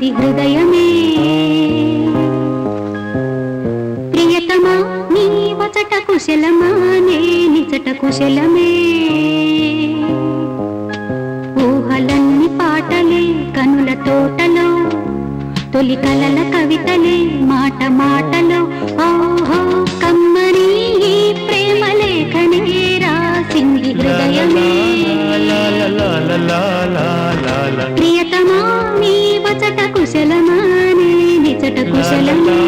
రాసింది హృదయమే. ప్రియతమా నీ వచట కుశలమా నే నిజట కుశలమే. ఊహలన్ని పాటలే కనుల తోటలో, తొలి కలల కవితలే మాట మాటలో. ఓహో కమ్మని ఈ ప్రేమ లేఖనే రాసింది హృదయమే. ప్రియతమా నీ వచట కుశలమా నే నిజట కుశలమే.